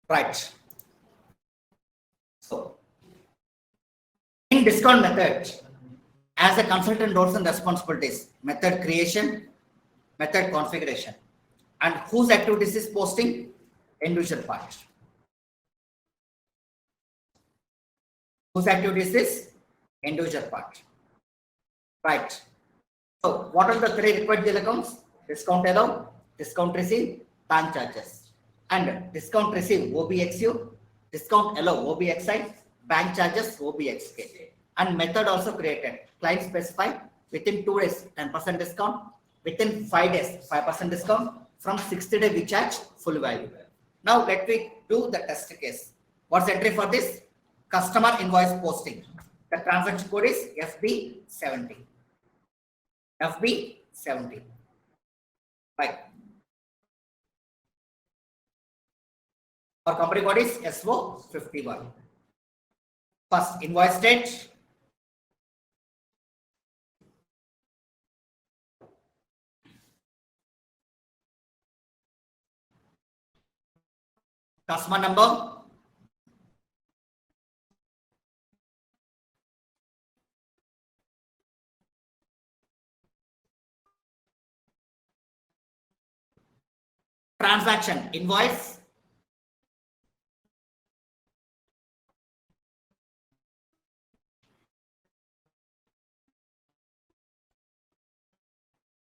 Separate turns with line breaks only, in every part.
Right. So, in discount method, as a consultant roles and responsibilities, method creation, method configuration, and whose activities is posting? Individual part. Whose activities is? Individual part. Right. So, what are the three required bill accounts? Discount allow, discount receive, bank charges. And discount receive OBXU, discount allow OBXI, bank charges OBXK. And method also created. Client specify within 2 days 10% discount, within 5 days 5% discount, from 60 days we charge full value. Now let me do the test case. What's the entry for this? Customer invoice posting. The transaction code is FB70. FB70. Right. Our company code is SO51. First, invoice date. Customer number. Transaction invoice.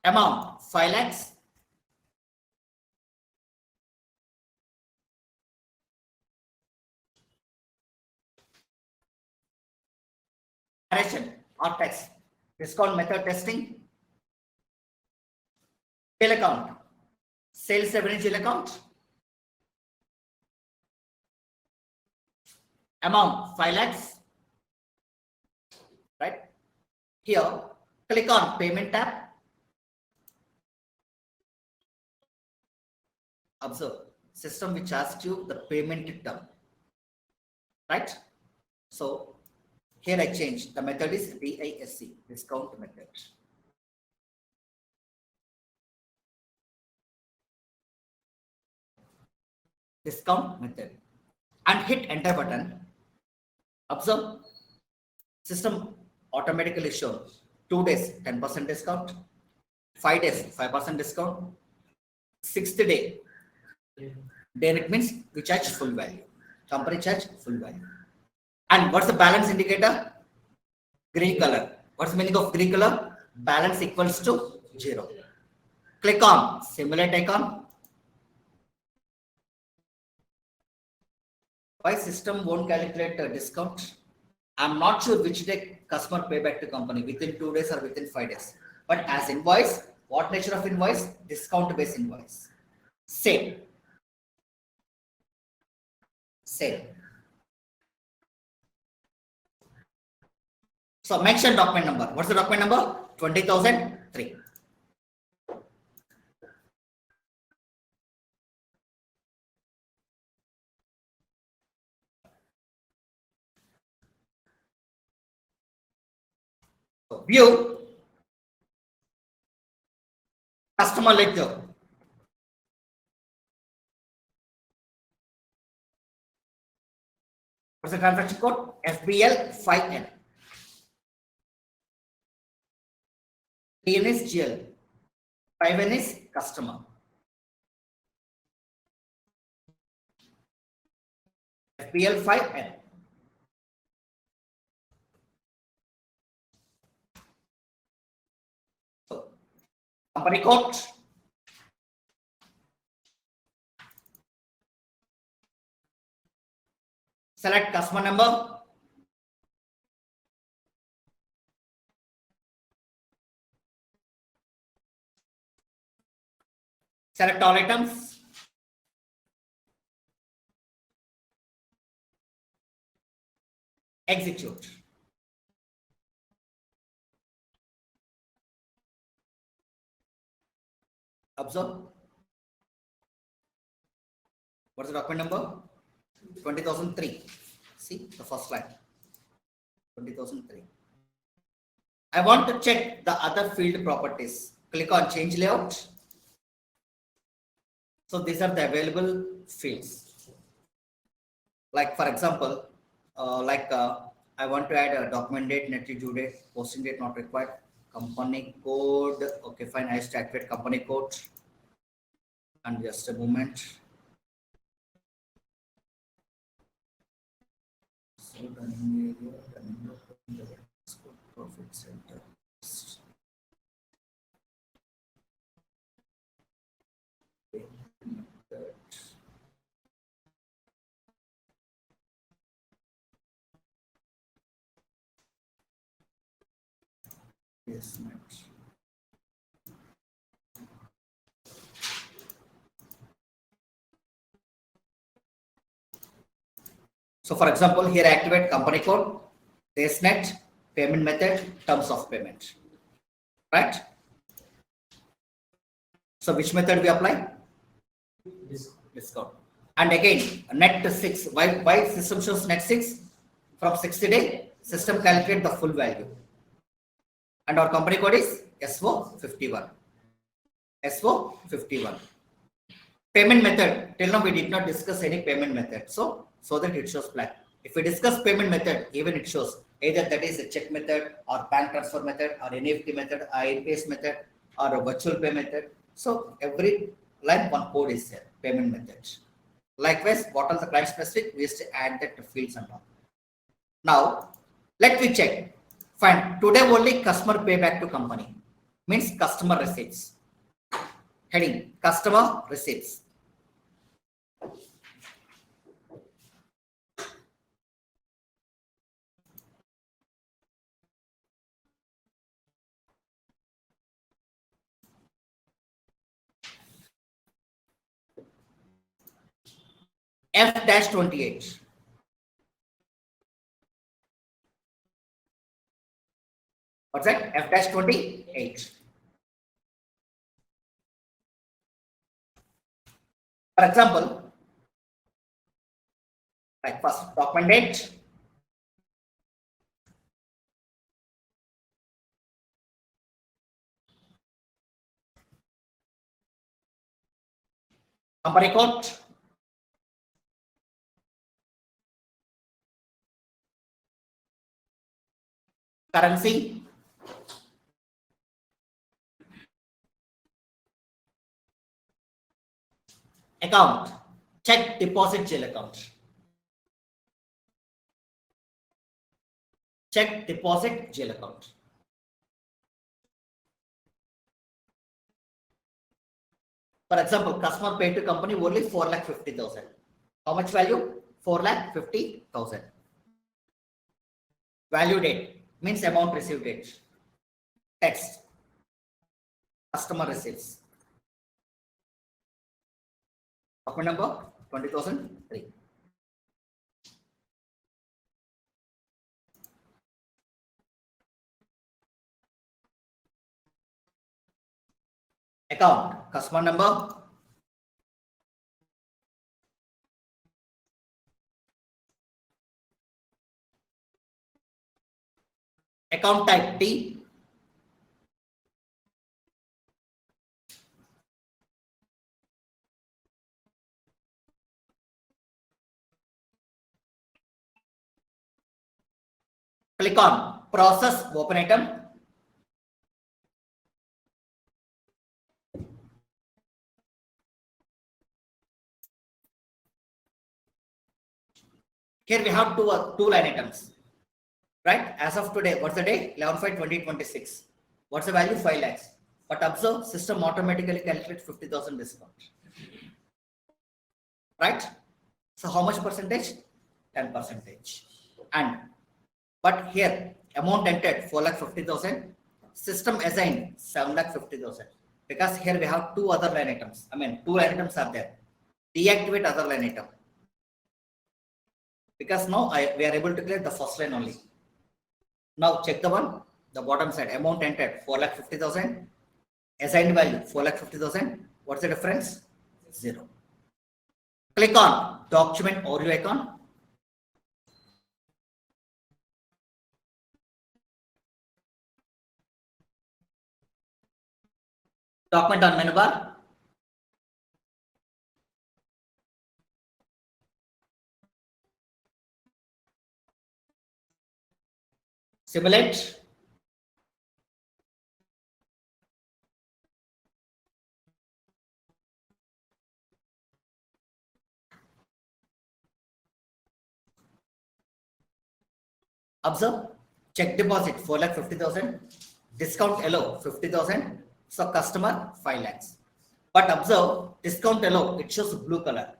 Amount 5 lakhs. Direction or text. Discount method testing. Bill account. Sales revenue bill account. Amount 5 lakhs. Right. Here, click on payment tab. Observe, system which asks you the payment term. Right. So here I change the method is DISC, discount method. Discount method and hit enter button. Observe, system automatically shows 2 days 10% discount, 5 days 5% discount, 60 day. Direct means we charge full value. Company charge full value. And what's the balance indicator? Green color. What's the meaning of green color? Balance equals to 0. Click on simulate icon. Why system won't calculate a discount? I'm not sure which day customer pay back to company, within 2 days or within 5 days. But as invoice, what nature of invoice? Discount based invoice. Same. So mention document number. What's the document number? 20,003. So view customer ledger. What's the transaction code? FBL5N. TN is GL. 5N is customer. FBL5N. So, company code. Select customer number. Select all items. Execute. Observe. What's the document number? 20,003. See the first line. 20,003. I want to check the other field properties. Click on change layout. So these are the available fields. Like for example, I want to add a document date, net due date, posting date not required, company code. Okay, fine. I have to activate company code, and just a moment. So running area, profit center. Yes, match. So for example, here activate company code, net, payment method, terms of payment, right? So which method we apply? Discount. And again, net 6. Why system shows net 6? From 60 day, system calculate the full value. And our company code is SO51. SO51. Payment method. Till now we did not discuss any payment method. So that it shows black. If we discuss payment method, even it shows either that is a check method or bank transfer method or NEFT method or INPS method or a virtual pay method. So every line one code is there, payment method. Likewise, what are the client specific? We used to add that to fields and all. Now, let me check. Fine. Today only customer pay back to company. Means customer receipts. Heading customer receipts. F-28. What's that? F-28. For example, like first document date, company code, currency, account, check deposit jail account. Check deposit jail account. For example, customer paid to company only 4,50,000. How much value? 4,50,000. Value date means amount received date. Text. Customer receipts. Document number 20,003. Account. Customer number. Account type T. Click on process open item. Here we have two line items. Right? As of today, what's the day? 11/5/2026. What's the value? 5 lakhs. But observe, system automatically calculates 50,000 discount. Right? So how much percentage? 10%. And but here amount entered 4,50,000. System assigned 7,50,000. Because here we have two other line items. I mean, two line items are there. Deactivate other line item. Because now we are able to clear the first line only. Now check the bottom side. Amount entered 4,50,000. Assigned value 4,50,000. What's the difference? 0. Click on document overview icon. Document on menu bar. Simulate. Observe, check deposit 4,50,000, discount allow 50,000, so customer 5 lakhs. But observe, discount allow, it shows blue color.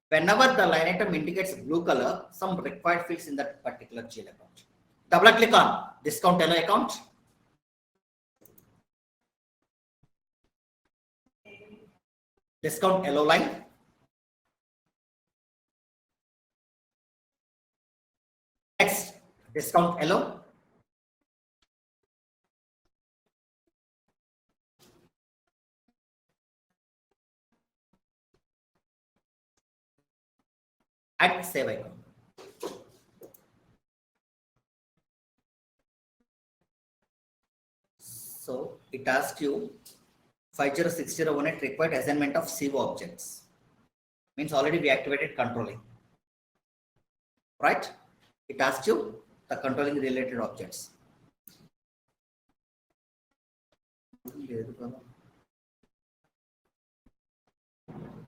Whenever the line item indicates blue color, some required fields in that particular GL account. Double click on discount allow account. Discount allow line. Next, discount allow. Add save icon. So it asks you 506018 required assignment of CO objects. Means already we activated controlling. Right? It asks you the controlling related objects.